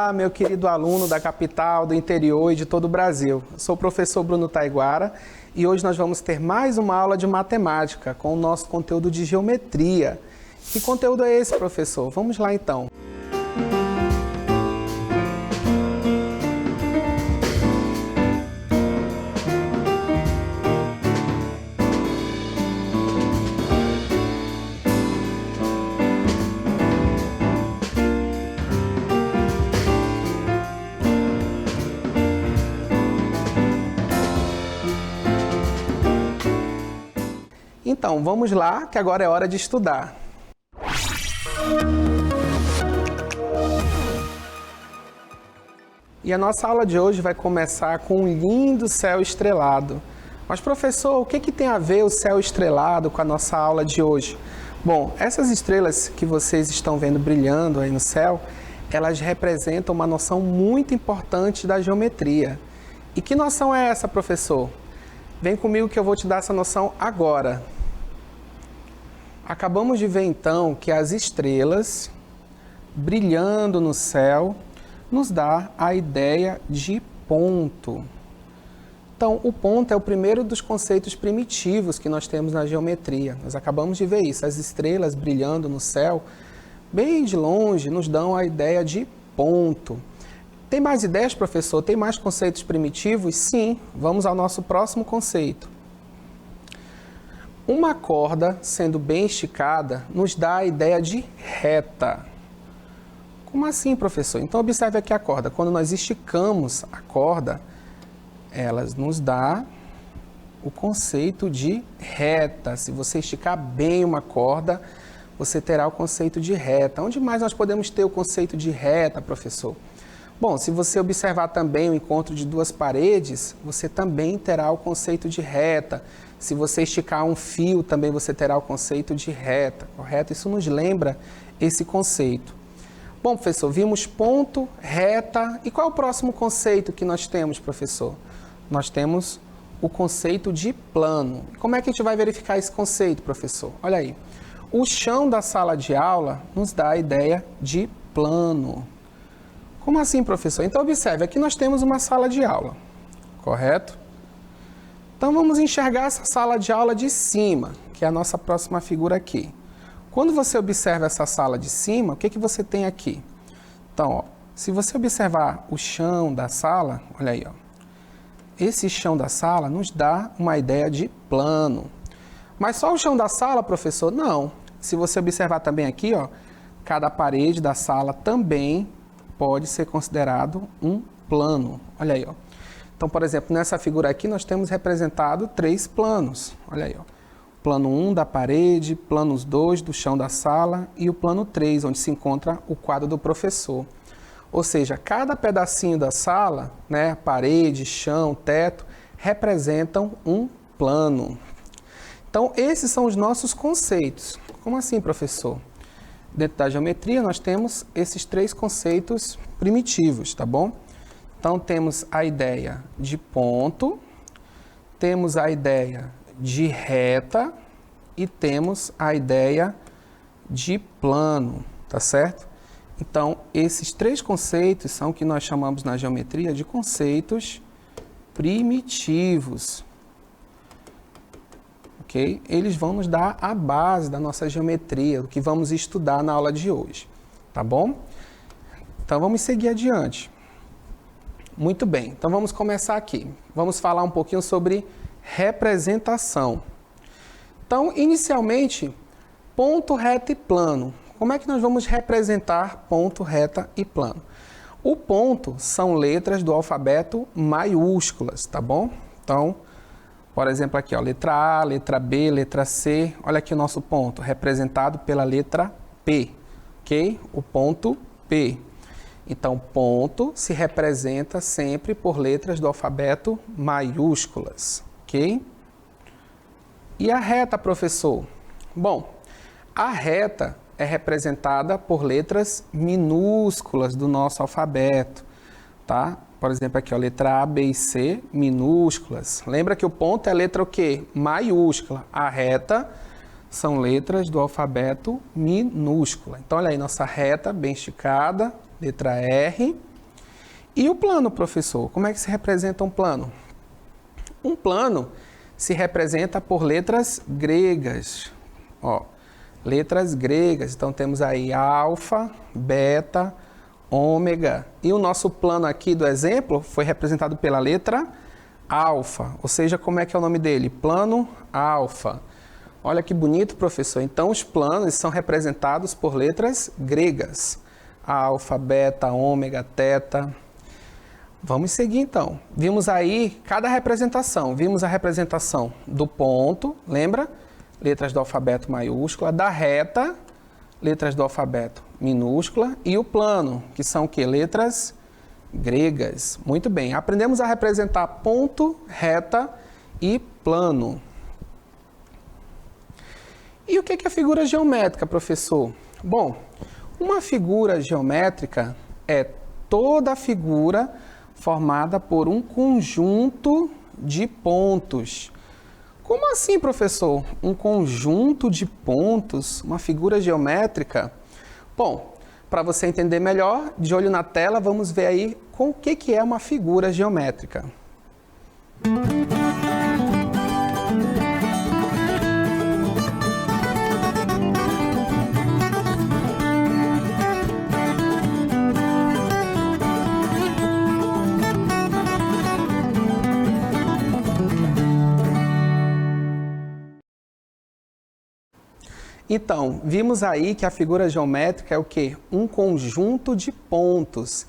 Olá, meu querido aluno da capital, do interior e de todo o Brasil. Eu sou o professor Bruno Taiguara e hoje nós vamos ter mais uma aula de matemática com o nosso conteúdo de geometria. Que conteúdo é esse, professor? Vamos lá então. Então, vamos lá, que agora é hora de estudar. E a nossa aula de hoje vai começar com um lindo céu estrelado. Mas, professor, o que tem a ver o céu estrelado com a nossa aula de hoje? Bom, essas estrelas que vocês estão vendo brilhando aí no céu, elas representam uma noção muito importante da geometria. E que noção é essa, professor? Vem comigo que eu vou te dar essa noção agora. Acabamos de ver então que as estrelas brilhando no céu nos dá a ideia de ponto. Então, o ponto é o primeiro dos conceitos primitivos que nós temos na geometria. Nós acabamos de ver isso, as estrelas brilhando no céu, bem de longe, nos dão a ideia de ponto. Tem mais ideias, professor? Tem mais conceitos primitivos? Sim, vamos ao nosso próximo conceito. Uma corda, sendo bem esticada, nos dá a ideia de reta. Como assim, professor? Então, observe aqui a corda. Quando nós esticamos a corda, ela nos dá o conceito de reta. Se você esticar bem uma corda, você terá o conceito de reta. Onde mais nós podemos ter o conceito de reta, professor? Bom, se você observar também o encontro de duas paredes, você também terá o conceito de reta. Se você esticar um fio, também você terá o conceito de reta, correto? Isso nos lembra esse conceito. Bom, professor, vimos ponto, reta. E qual é o próximo conceito que nós temos, professor? Nós temos o conceito de plano. Como é que a gente vai verificar esse conceito, professor? Olha aí. O chão da sala de aula nos dá a ideia de plano. Como assim, professor? Então, observe, aqui nós temos uma sala de aula, correto? Então, vamos enxergar essa sala de aula de cima, que é a nossa próxima figura aqui. Quando você observa essa sala de cima, o que você tem aqui? Então, ó, se você observar o chão da sala, olha aí, ó, esse chão da sala nos dá uma ideia de plano. Mas só o chão da sala, professor? Não. Se você observar também aqui, ó, cada parede da sala também pode ser considerado um plano. Olha aí, ó. Então, por exemplo, nessa figura aqui nós temos representado 3 planos. Olha aí, ó. Plano 1 da parede, planos 2 do chão da sala e o plano 3, onde se encontra o quadro do professor. Ou seja, cada pedacinho da sala, né, parede, chão, teto, representam um plano. Então, esses são os nossos conceitos. Como assim, professor? Dentro da geometria, nós temos esses 3 conceitos primitivos, tá bom? Então, temos a ideia de ponto, temos a ideia de reta e temos a ideia de plano, tá certo? Então, esses 3 conceitos são o que nós chamamos na geometria de conceitos primitivos. Ok? Eles vão nos dar a base da nossa geometria, do que vamos estudar na aula de hoje, tá bom? Então, vamos seguir adiante. Muito bem, então vamos começar aqui. Vamos falar um pouquinho sobre representação. Então, inicialmente, ponto, reta e plano. Como é que nós vamos representar ponto, reta e plano? O ponto são letras do alfabeto maiúsculas, tá bom? Então, por exemplo, aqui, ó, letra A, letra B, letra C. Olha aqui o nosso ponto, representado pela letra P, ok? O ponto P. Então, ponto se representa sempre por letras do alfabeto maiúsculas, ok? E a reta, professor? Bom, a reta é representada por letras minúsculas do nosso alfabeto, tá? Por exemplo, aqui, ó, letra A, B e C, minúsculas. Lembra que o ponto é a letra o quê? Maiúscula. A reta são letras do alfabeto minúscula. Então, olha aí, nossa reta bem esticada, letra R. E o plano, professor? Como é que se representa um plano? Um plano se representa por letras gregas. Ó, letras gregas. Então, temos aí alfa, beta, ômega. E o nosso plano aqui do exemplo foi representado pela letra alfa. Ou seja, como é que é o nome dele? Plano alfa. Olha que bonito, professor. Então, os planos são representados por letras gregas. Alfa, beta, ômega, teta. Vamos seguir, então. Vimos aí cada representação. Vimos a representação do ponto, lembra? Letras do alfabeto maiúscula. Da reta, letras do alfabeto minúscula. E o plano, que são o quê? Letras gregas. Muito bem. Aprendemos a representar ponto, reta e plano. E o que é figura geométrica, professor? Bom, uma figura geométrica é toda figura formada por um conjunto de pontos. Como assim, professor? Um conjunto de pontos, uma figura geométrica? Bom, para você entender melhor, de olho na tela, vamos ver aí com o que é uma figura geométrica. Então, vimos aí que a figura geométrica é o quê? Um conjunto de pontos.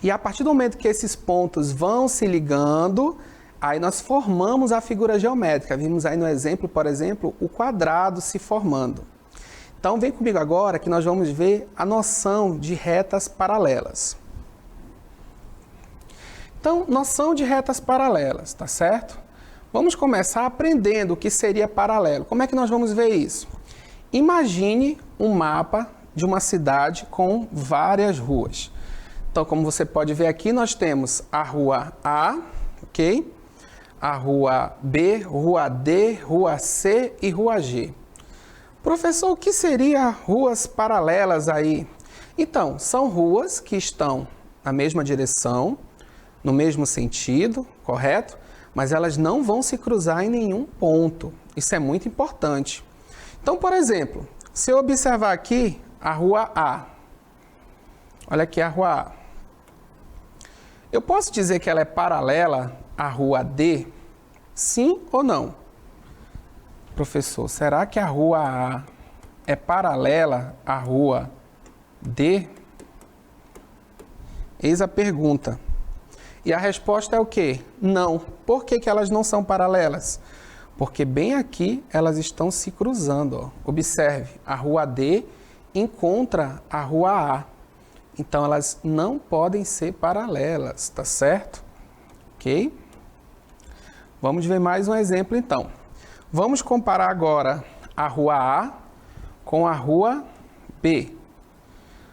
E a partir do momento que esses pontos vão se ligando, aí nós formamos a figura geométrica. Vimos aí no exemplo, por exemplo, o quadrado se formando. Então, vem comigo agora que nós vamos ver a noção de retas paralelas. Então, noção de retas paralelas, tá certo? Vamos começar aprendendo o que seria paralelo. Como é que nós vamos ver isso? Imagine um mapa de uma cidade com várias ruas. Então, como você pode ver aqui, nós temos a rua A, ok? A rua B, rua D, rua C e rua G. Professor, o que seria ruas paralelas aí? Então, são ruas que estão na mesma direção, no mesmo sentido, correto? Mas elas não vão se cruzar em nenhum ponto. Isso é muito importante. Então, por exemplo, se eu observar aqui a rua A, olha aqui a rua A. Eu posso dizer que ela é paralela à rua D? Sim ou não? Professor, será que a rua A é paralela à rua D? Eis a pergunta. E a resposta é o quê? Não. Por que elas não são paralelas? Porque bem aqui elas estão se cruzando. Ó. Observe, a rua D encontra a rua A. Então, elas não podem ser paralelas, tá certo? Ok? Vamos ver mais um exemplo, então. Vamos comparar agora a rua A com a rua B.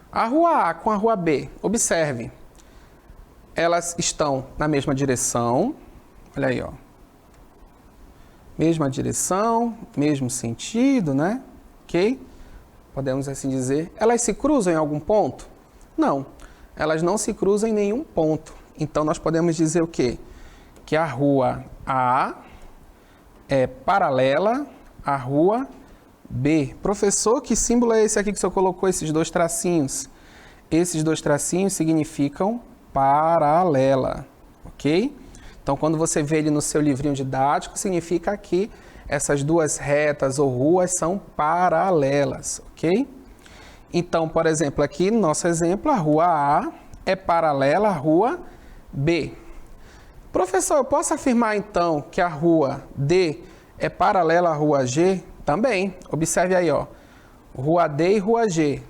A rua A com a rua B, observe. Elas estão na mesma direção. Olha aí, ó. Mesma direção, mesmo sentido, né? Ok? Podemos assim dizer. Elas se cruzam em algum ponto? Não. Elas não se cruzam em nenhum ponto. Então, nós podemos dizer o quê? Que a rua A é paralela à rua B. Professor, que símbolo é esse aqui que o senhor colocou, esses dois tracinhos? Esses dois tracinhos significam paralela, ok? Então, quando você vê ele no seu livrinho didático, significa que essas duas retas ou ruas são paralelas, ok? Então, por exemplo, aqui no nosso exemplo, a rua A é paralela à rua B. Professor, eu posso afirmar então que a rua D é paralela à rua G? Também. Observe aí, ó. Rua D e rua G.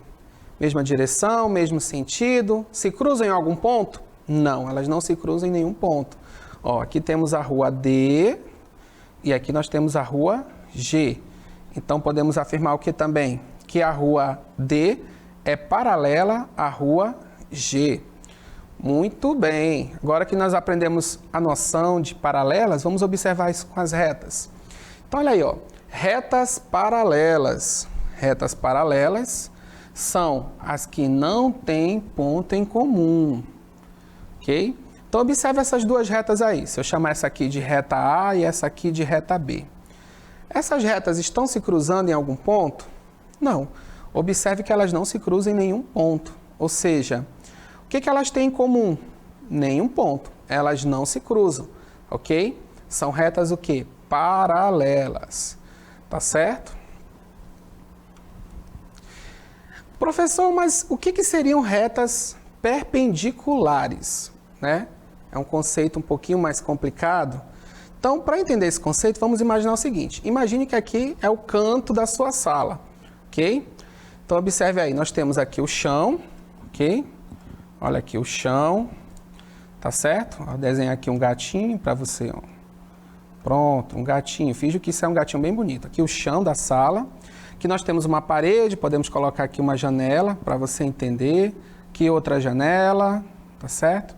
Mesma direção, mesmo sentido. Se cruzam em algum ponto? Não, elas não se cruzam em nenhum ponto. Ó, aqui temos a rua D e aqui nós temos a rua G. Então, podemos afirmar o que também? Que a rua D é paralela à rua G. Muito bem. Agora que nós aprendemos a noção de paralelas, vamos observar isso com as retas. Então, olha aí, ó. Retas paralelas. Retas paralelas são as que não têm ponto em comum. ok? Então, observe essas duas retas aí. Se eu chamar essa aqui de reta A e essa aqui de reta B. Essas retas estão se cruzando em algum ponto? Não. Observe que elas não se cruzam em nenhum ponto. Ou seja, o que elas têm em comum? Nenhum ponto. Elas não se cruzam, ok? São retas o quê? Paralelas. Tá certo? Professor, mas o que seriam retas perpendiculares, né? É um conceito um pouquinho mais complicado. Então, para entender esse conceito, vamos imaginar o seguinte. Imagine que aqui é o canto da sua sala, ok? Então, observe aí, nós temos aqui o chão, ok? Olha aqui o chão, tá certo? Vou desenhar aqui um gatinho para você, ó. Pronto, um gatinho. Finge que isso é um gatinho bem bonito. Aqui o chão da sala. Aqui nós temos uma parede, podemos colocar aqui uma janela para você entender. Aqui outra janela, tá certo?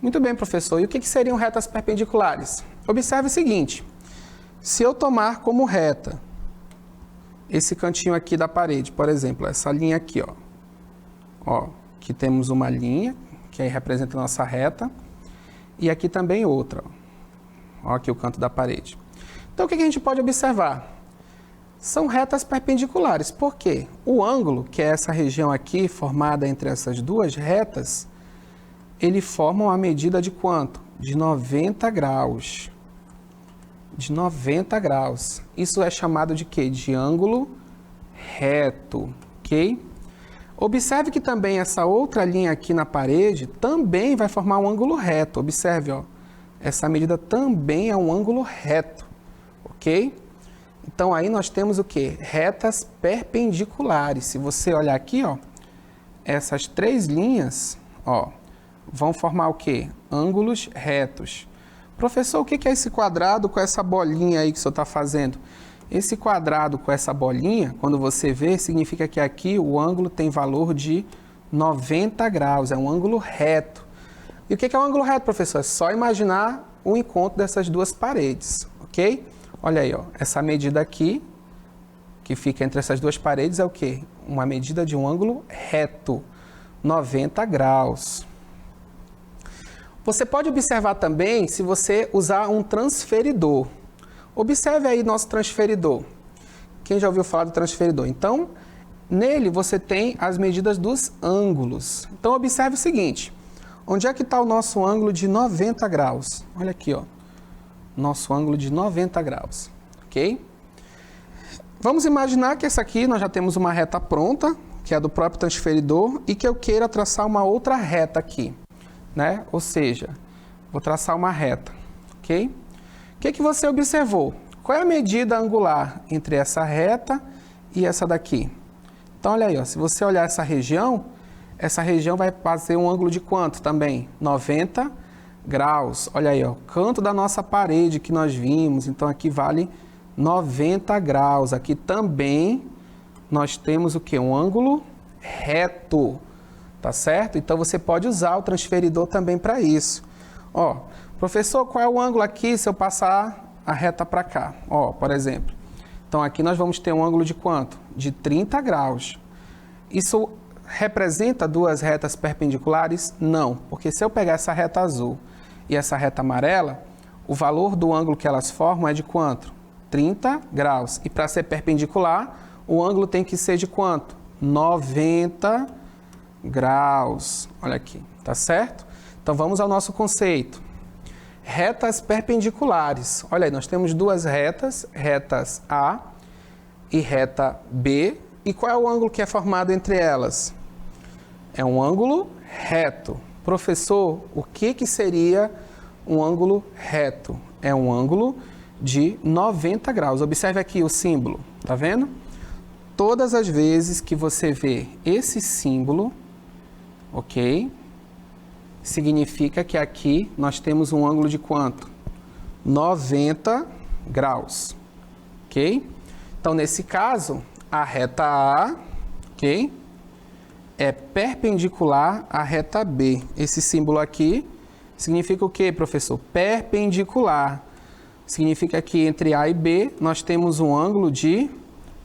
Muito bem, professor. E o que seriam retas perpendiculares? Observe o seguinte. Se eu tomar como reta esse cantinho aqui da parede, por exemplo, essa linha aqui, ó. Ó, aqui temos uma linha, que aí representa a nossa reta. E aqui também outra, ó. Ó, aqui o canto da parede. Então, o que a gente pode observar? São retas perpendiculares. Por quê? O ângulo, que é essa região aqui, formada entre essas duas retas, ele forma uma medida de quanto? De 90 graus. De 90 graus. Isso é chamado de quê? De ângulo reto, ok? Observe que também essa outra linha aqui na parede também vai formar um ângulo reto. Observe, ó. Essa medida também é um ângulo reto, ok? Então, aí nós temos o quê? Retas perpendiculares. Se você olhar aqui, ó, essas três linhas, ó, vão formar o quê? Ângulos retos. Professor, o que é esse quadrado com essa bolinha aí que o senhor está fazendo? Esse quadrado com essa bolinha, quando você vê, significa que aqui o ângulo tem valor de 90 graus, é um ângulo reto. E o que é um ângulo reto, professor? É só imaginar o encontro dessas duas paredes, ok? Olha aí, ó, essa medida aqui, que fica entre essas duas paredes, é o quê? Uma medida de um ângulo reto, 90 graus. Você pode observar também se você usar um transferidor. Observe aí nosso transferidor. Quem já ouviu falar do transferidor? Então, nele você tem as medidas dos ângulos. Então, observe o seguinte. Onde é que está o nosso ângulo de 90 graus? Olha aqui, ó. Nosso ângulo de 90 graus, ok? Vamos imaginar que essa aqui nós já temos uma reta pronta, que é do próprio transferidor, e que eu queira traçar uma outra reta aqui, né? Ou seja, vou traçar uma reta, ok? O que você observou? Qual é a medida angular entre essa reta e essa daqui? Então, olha aí, ó, se você olhar essa região vai fazer um ângulo de quanto também? 90 graus. Olha aí, ó, canto da nossa parede que nós vimos, então aqui vale 90 graus. Aqui também nós temos o quê? Um ângulo reto, tá certo? Então você pode usar o transferidor também para isso. Ó, professor, qual é o ângulo aqui se eu passar a reta para cá? Ó, por exemplo. Então aqui nós vamos ter um ângulo de quanto? De 30 graus. Isso representa duas retas perpendiculares? Não, porque se eu pegar essa reta azul e essa reta amarela, o valor do ângulo que elas formam é de quanto? 30 graus. E para ser perpendicular, o ângulo tem que ser de quanto? 90 graus. Olha aqui, tá certo? Então vamos ao nosso conceito. Retas perpendiculares. Olha aí, nós temos duas retas, retas A e reta B. E qual é o ângulo que é formado entre elas? É um ângulo reto. Professor, o que seria um ângulo reto? É um ângulo de 90 graus. Observe aqui o símbolo, tá vendo? Todas as vezes que você vê esse símbolo, ok? Significa que aqui nós temos um ângulo de quanto? 90 graus, ok? Então, nesse caso, a reta A, ok? É perpendicular à reta B. Esse símbolo aqui significa o quê, professor? Perpendicular. Significa que entre A e B nós temos um ângulo de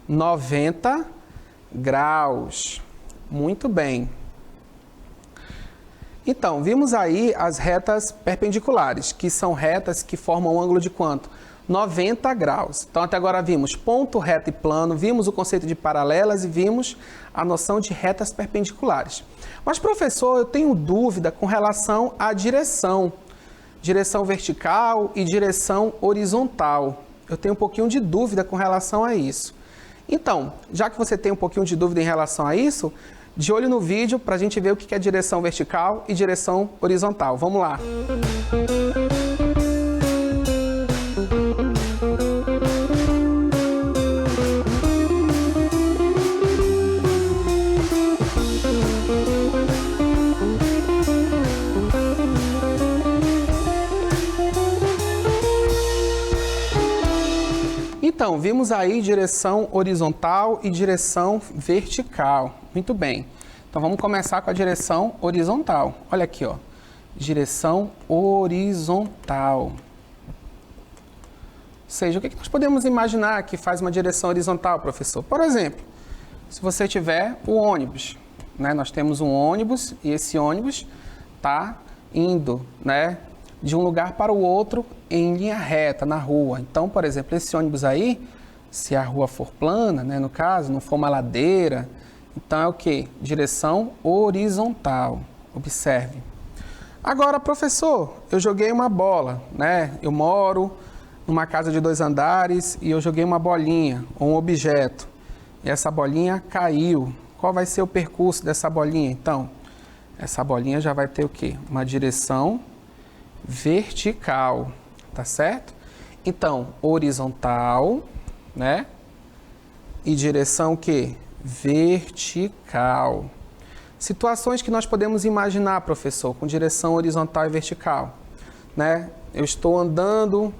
90 graus. Muito bem. Então, vimos aí as retas perpendiculares, que são retas que formam um ângulo de quanto? 90 graus. Então, até agora vimos ponto, reta e plano, vimos o conceito de paralelas e vimos a noção de retas perpendiculares. Mas, professor, eu tenho dúvida com relação à direção. Direção vertical e direção horizontal. Eu tenho um pouquinho de dúvida com relação a isso. Então, já que você tem um pouquinho de dúvida em relação a isso, de olho no vídeo para a gente ver o que é direção vertical e direção horizontal. Vamos lá! Então, vimos aí direção horizontal e direção vertical. Muito bem. Então, vamos começar com a direção horizontal. Olha aqui, ó. Direção horizontal. Ou seja, o que nós podemos imaginar que faz uma direção horizontal, professor? Por exemplo, se você tiver o ônibus, né? Nós temos um ônibus e esse ônibus está indo, né, de um lugar para o outro em linha reta, na rua. Então, por exemplo, esse ônibus aí, se a rua for plana, né, no caso, não for uma ladeira, então é o quê? Direção horizontal. Observe. Agora, professor, eu joguei uma bola, né? Eu moro numa casa de 2 andares e eu joguei uma bolinha, ou um objeto, e essa bolinha caiu. Qual vai ser o percurso dessa bolinha, então? Essa bolinha já vai ter o quê? Uma direção vertical, tá certo? Então, horizontal, né? E direção o quê? Vertical. Situações que nós podemos imaginar, professor, com direção horizontal e vertical, né? Eu estou andando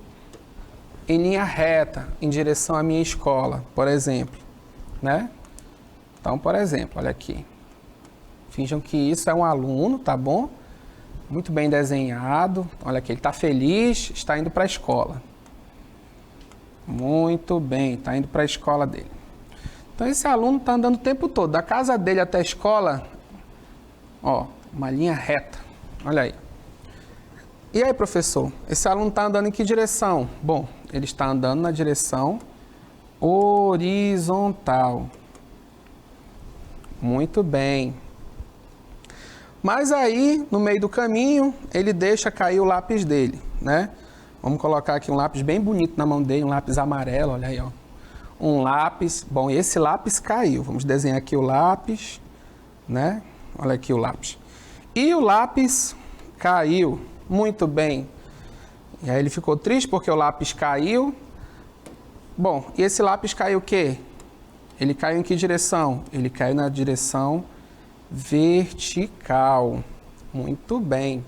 em linha reta em direção à minha escola, por exemplo, né? Então, por exemplo, olha aqui. Finjam que isso é um aluno, tá bom? Muito bem desenhado. Olha aqui, ele está feliz, está indo para a escola. Muito bem, está indo para a escola dele. Então, esse aluno está andando o tempo todo, da casa dele até a escola, ó, uma linha reta. Olha aí. E aí, professor, esse aluno está andando em que direção? Bom, ele está andando na direção horizontal. Muito bem. Mas aí, no meio do caminho, ele deixa cair o lápis dele, né? Vamos colocar aqui um lápis bem bonito na mão dele, um lápis amarelo, olha aí, ó. Um lápis, bom, esse lápis caiu. Vamos desenhar aqui o lápis, né? Olha aqui o lápis. E o lápis caiu, muito bem. E aí ele ficou triste porque o lápis caiu. Bom, e esse lápis caiu o quê? Ele caiu em que direção? Ele caiu na direção vertical. Muito bem.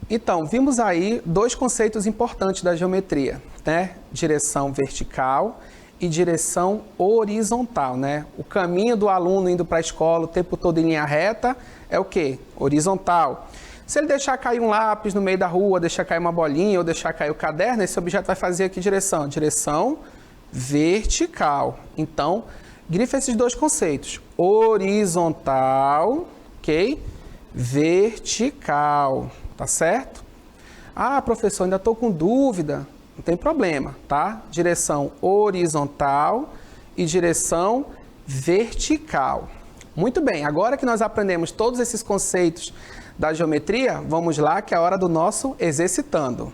Então, vimos aí 2 conceitos importantes da geometria, né? Direção vertical e direção horizontal, né? O caminho do aluno indo para a escola o tempo todo em linha reta é o quê? Horizontal. Se ele deixar cair um lápis no meio da rua, deixar cair uma bolinha ou deixar cair o caderno, esse objeto vai fazer que direção? Direção vertical. Então, grifa esses 2 conceitos. Horizontal, ok? Vertical, tá certo? Ah, professor, ainda estou com dúvida. Não tem problema, tá? Direção horizontal e direção vertical. Muito bem, agora que nós aprendemos todos esses conceitos da geometria, vamos lá que é a hora do nosso exercitando.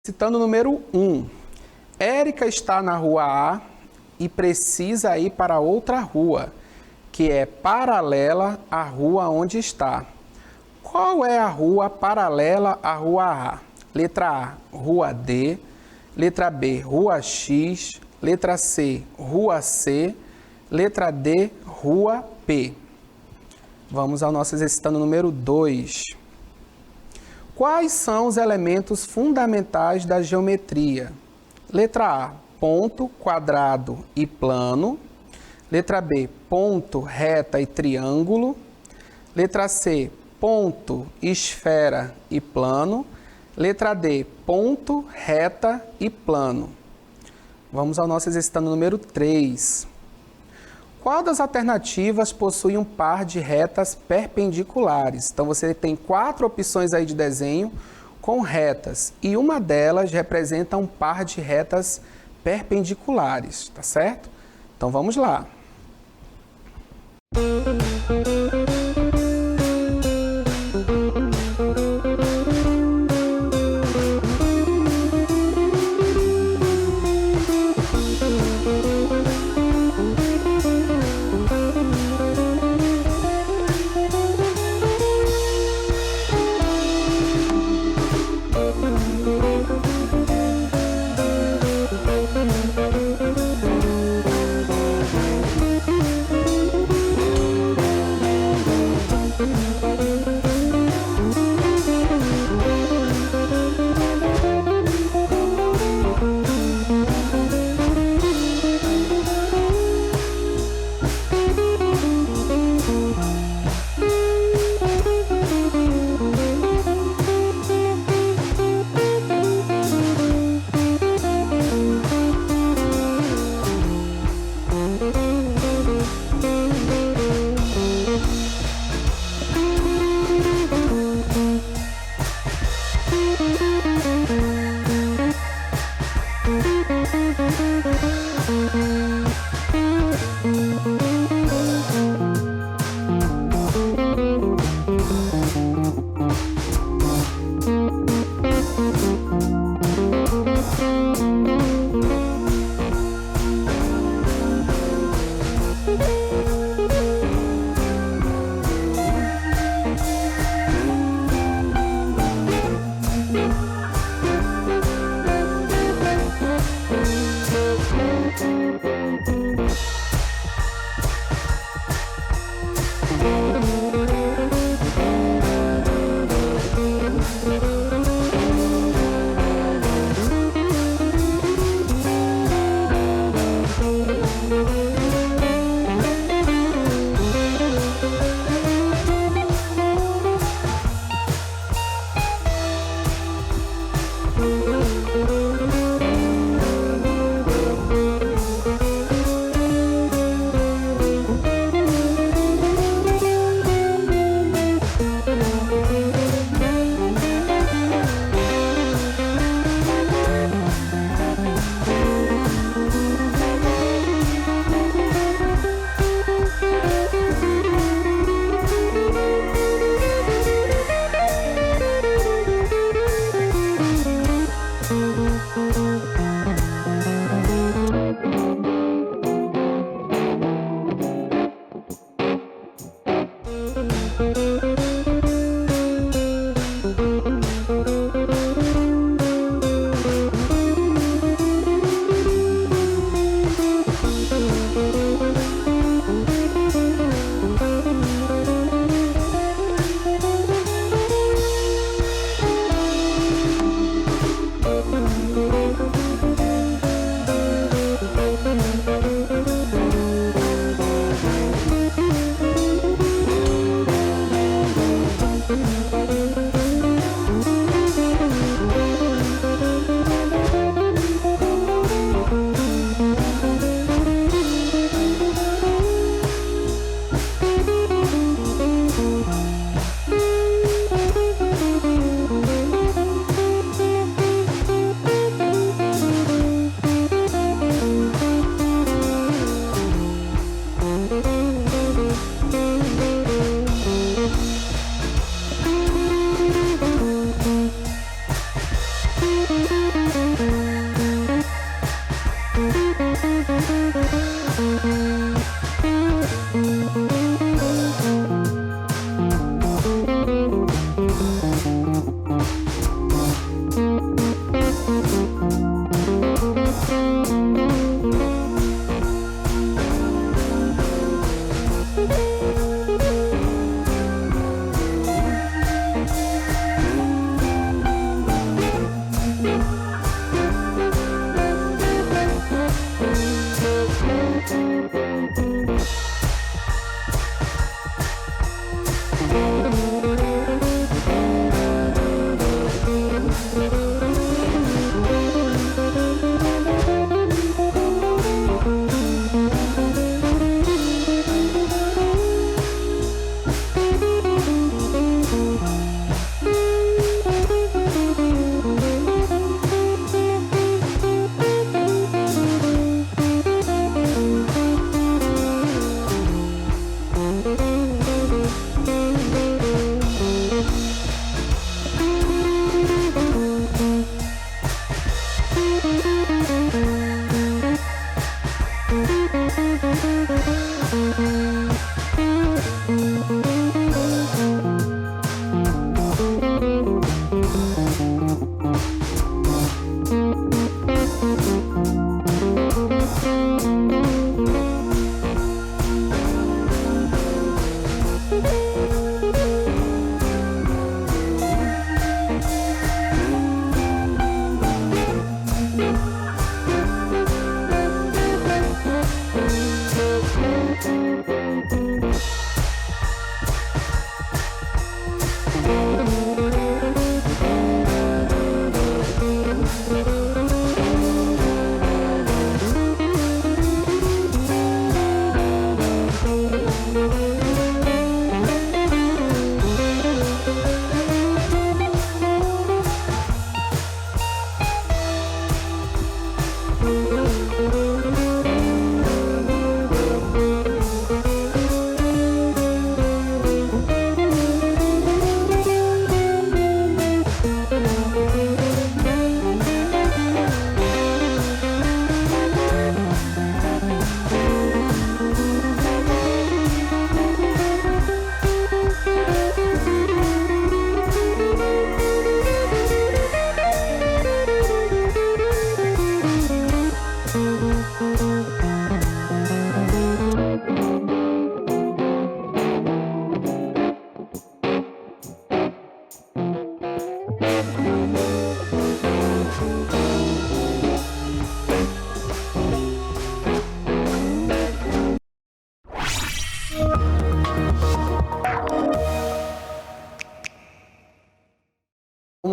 Exercitando número 1. Érica está na rua A e precisa ir para outra rua, que é paralela à rua onde está. Qual é a rua paralela à rua A? Letra A, rua D. Letra B, rua X. Letra C, rua C. Letra D, rua P. Vamos ao nosso exercitando número 2. Quais são os elementos fundamentais da geometria? Letra A, ponto, quadrado e plano. Letra B, ponto, reta e triângulo. Letra C, ponto, esfera e plano. Letra D, ponto, reta e plano. Vamos ao nosso exercitando número 3. Qual das alternativas possui um par de retas perpendiculares? Então, você tem 4 opções aí de desenho com retas e uma delas representa um par de retas perpendiculares, tá certo? Então, vamos lá.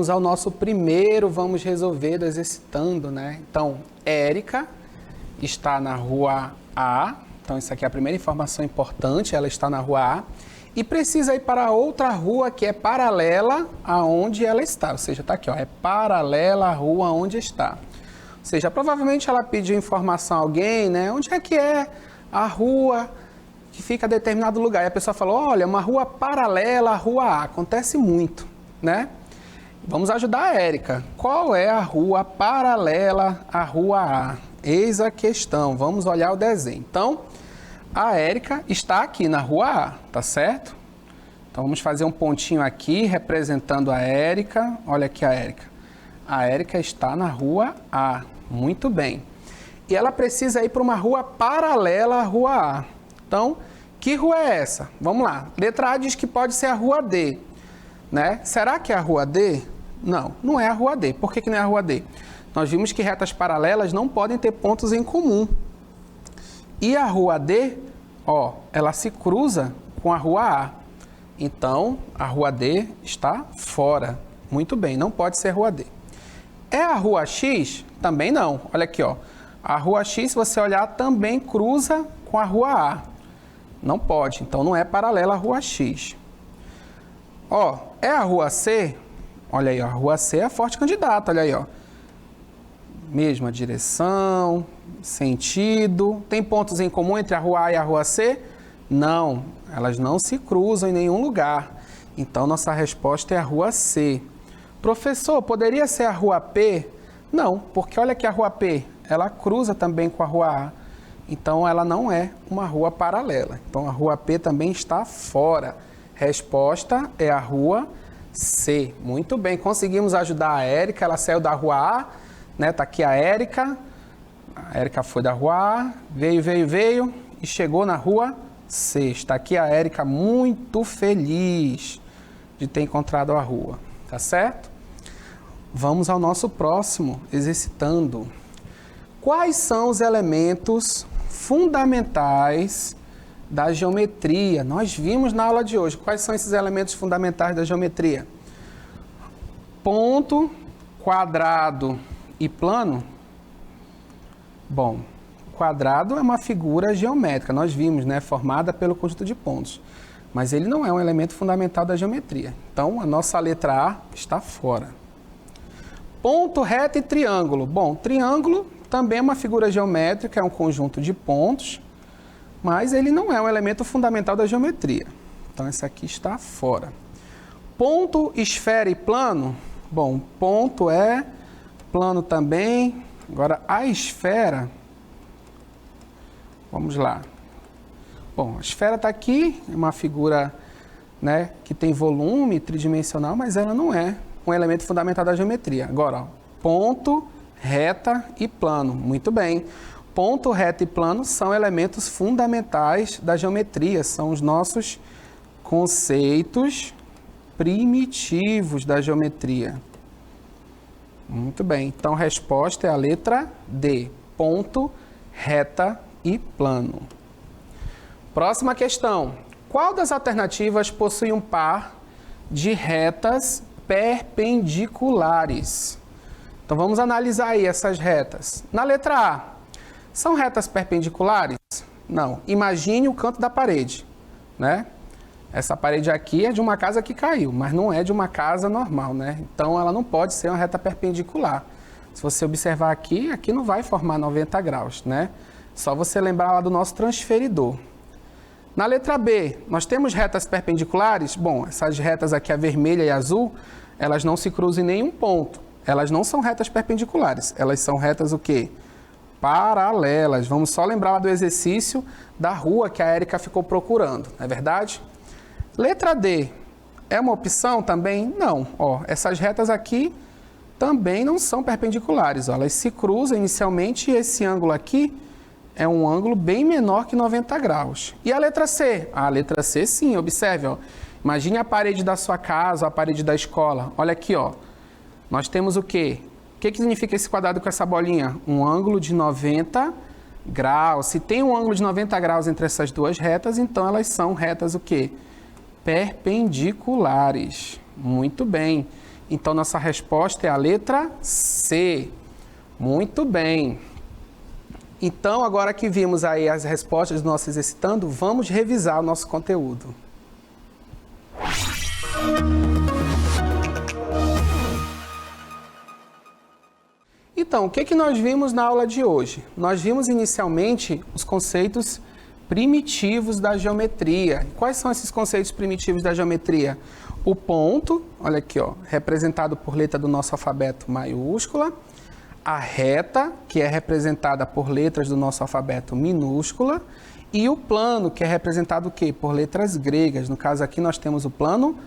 vamos ao nosso primeiro, vamos resolver do exercitando, né? Então, Érica está na rua A. Então, isso aqui é a primeira informação importante, ela está na rua A. E precisa ir para outra rua que é paralela aonde ela está. Ou seja, está aqui, ó, é paralela à rua onde está. Ou seja, provavelmente ela pediu informação a alguém, né? Onde é a rua que fica em determinado lugar? E a pessoa falou, olha, uma rua paralela à rua A. Acontece muito, né? Vamos ajudar a Érica. Qual é a rua paralela à rua A? Eis a questão. Vamos olhar o desenho. Então, a Érica está aqui na rua A, tá certo? Então, vamos fazer um pontinho aqui, representando a Érica. Olha aqui a Érica. A Érica está na rua A. Muito bem. E ela precisa ir para uma rua paralela à rua A. Então, que rua é essa? Vamos lá. Letra A diz que pode ser a rua D, né? Será que é a rua D? Não, não é a rua D. Por que não é a rua D? Nós vimos que retas paralelas não podem ter pontos em comum. E a rua D, ó, ela se cruza com a rua A. Então, a rua D está fora. Muito bem, não pode ser rua D. É a rua X? Também não. Olha aqui, ó. A rua X, se você olhar, também cruza com a rua A. Não pode, então não é paralela à rua X. Ó, é a rua C? Olha aí, ó, a rua C é a forte candidata, olha aí, ó. Mesma direção, sentido. Tem pontos em comum entre a rua A e a rua C? Não, elas não se cruzam em nenhum lugar. Então, nossa resposta é a rua C. Professor, poderia ser a rua P? Não, porque olha que a rua P, ela cruza também com a rua A. Então, ela não é uma rua paralela. Então, a rua P também está fora. Resposta é a rua C. Muito bem, conseguimos ajudar a Érica. Ela saiu da rua A, né? Tá aqui a Érica. A Érica foi da rua A, veio e chegou na rua C. Está aqui a Érica muito feliz de ter encontrado a rua. Tá certo? Vamos ao nosso próximo, exercitando. Quais são os elementos fundamentais da geometria? Nós vimos na aula de hoje. Quais são esses elementos fundamentais da geometria? Ponto, quadrado e plano? Bom, quadrado é uma figura geométrica, nós vimos, né? Formada pelo conjunto de pontos. Mas ele não é um elemento fundamental da geometria. Então, a nossa letra A está fora. Ponto, reta e triângulo. Bom, triângulo também é uma figura geométrica, é um conjunto de pontos, mas ele não é um elemento fundamental da geometria. Então, esse aqui está fora. Ponto, esfera e plano. Bom, ponto é, plano também. Agora, a esfera, vamos lá. Bom, a esfera está aqui, é uma figura, né, que tem volume tridimensional, mas ela não é um elemento fundamental da geometria. Agora, ó, ponto, reta e plano. Muito bem. Ponto, reta e plano são elementos fundamentais da geometria, são os nossos conceitos primitivos da geometria. Muito bem. Então, a resposta é a letra D. Ponto, reta e plano. Próxima questão. Qual das alternativas possui um par de retas perpendiculares? Então, vamos analisar aí essas retas. Na letra A, são retas perpendiculares? Não. Imagine o canto da parede, né? Essa parede aqui é de uma casa que caiu, mas não é de uma casa normal, né? Então, ela não pode ser uma reta perpendicular. Se você observar aqui, aqui não vai formar 90 graus, né? Só você lembrar lá do nosso transferidor. Na letra B, nós temos retas perpendiculares? Bom, essas retas aqui, a vermelha e a azul, elas não se cruzam em nenhum ponto. Elas não são retas perpendiculares. Elas são retas o quê? Paralelas. Vamos só lembrar lá do exercício da rua que a Érica ficou procurando, não é verdade? Letra D, é uma opção também? Não. Ó, essas retas aqui também não são perpendiculares. Ó, elas se cruzam inicialmente e esse ângulo aqui é um ângulo bem menor que 90 graus. E a letra C? A letra C, sim, observe, ó. Imagine a parede da sua casa, a parede da escola. Olha aqui, ó. Nós temos o quê? O que significa esse quadrado com essa bolinha? Um ângulo de 90 graus. Se tem um ângulo de 90 graus entre essas duas retas, então elas são retas o quê? Perpendiculares. Muito bem. Então, nossa resposta é a letra C. Muito bem. Então, agora que vimos aí as respostas do nosso exercitando, vamos revisar o nosso conteúdo. Então, o que nós vimos na aula de hoje? Nós vimos inicialmente os conceitos primitivos da geometria. Quais são esses conceitos primitivos da geometria? O ponto, olha aqui, ó, representado por letra do nosso alfabeto maiúscula. A reta, que é representada por letras do nosso alfabeto minúscula. E o plano, que é representado o quê? Por letras gregas. No caso aqui nós temos o plano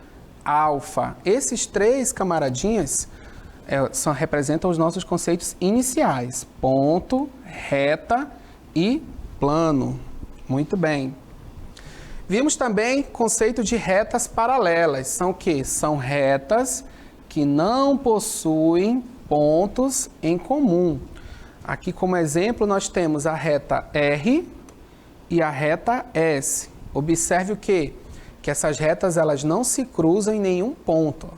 alfa. Esses três camaradinhas representam os nossos conceitos iniciais. Ponto, reta e plano. Muito bem. Vimos também o conceito de retas paralelas. São o quê? São retas que não possuem pontos em comum. Aqui como exemplo nós temos a reta R e a reta S. Observe o quê? Que essas retas elas não se cruzam em nenhum ponto.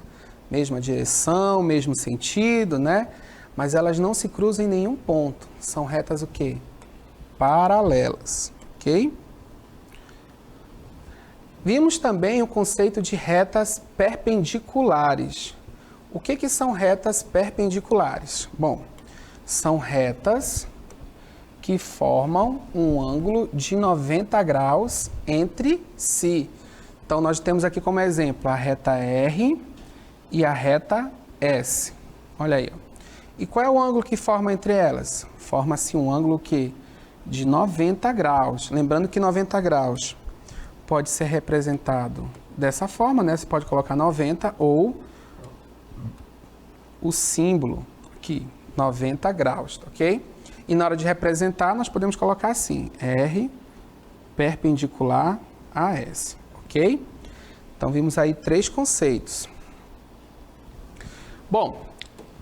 Mesma direção, mesmo sentido, né? Mas elas não se cruzam em nenhum ponto. São retas o quê? Paralelas, ok? Vimos também o conceito de retas perpendiculares. O que são retas perpendiculares? Bom, são retas que formam um ângulo de 90 graus entre si. Então, nós temos aqui como exemplo a reta R e a reta S. Olha aí. Ó. E qual é o ângulo que forma entre elas? Forma-se um ângulo que de 90 graus. Lembrando que 90 graus pode ser representado dessa forma, né? Você pode colocar 90 ou o símbolo aqui, 90 graus, ok? E na hora de representar, nós podemos colocar assim, R perpendicular a S, ok? Então, vimos aí três conceitos. Bom,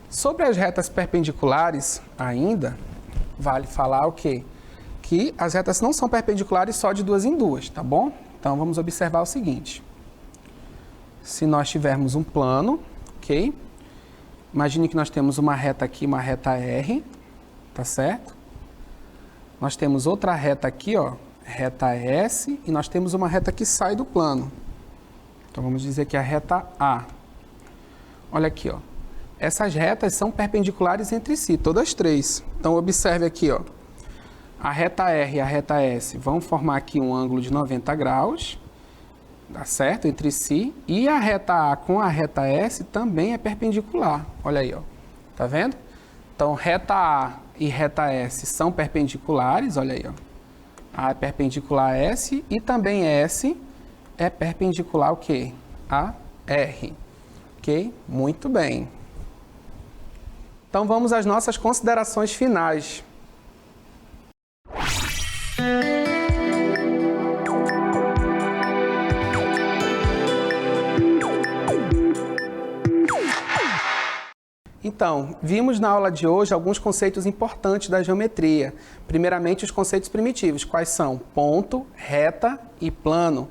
sobre as retas perpendiculares ainda, vale falar o quê? Que as retas não são perpendiculares só de duas em duas, tá bom? Então, vamos observar o seguinte. Se nós tivermos um plano, ok? Imagine que nós temos uma reta aqui, uma reta R, tá certo? Nós temos outra reta aqui, ó, reta S, e nós temos uma reta que sai do plano. Então, vamos dizer que é a reta A. Olha aqui, ó. Essas retas são perpendiculares entre si, todas três. Então, observe aqui, ó. A reta R e a reta S vão formar aqui um ângulo de 90 graus, tá certo? Entre si. E a reta A com a reta S também é perpendicular. Olha aí, ó. Tá vendo? Então, reta A e reta S são perpendiculares, olha aí, ó. A é perpendicular a S e também S é perpendicular o quê? A R. Ok? Muito bem. Então, vamos às nossas considerações finais. Então, vimos na aula de hoje alguns conceitos importantes da geometria. Primeiramente, os conceitos primitivos, quais são? Ponto, reta e plano.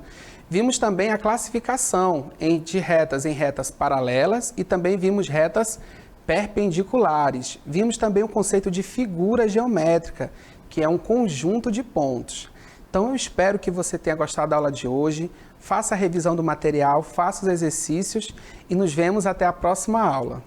Vimos também a classificação de retas em retas paralelas e também vimos retas perpendiculares. Vimos também o conceito de figura geométrica, que é um conjunto de pontos. Então, eu espero que você tenha gostado da aula de hoje. Faça a revisão do material, faça os exercícios e nos vemos até a próxima aula.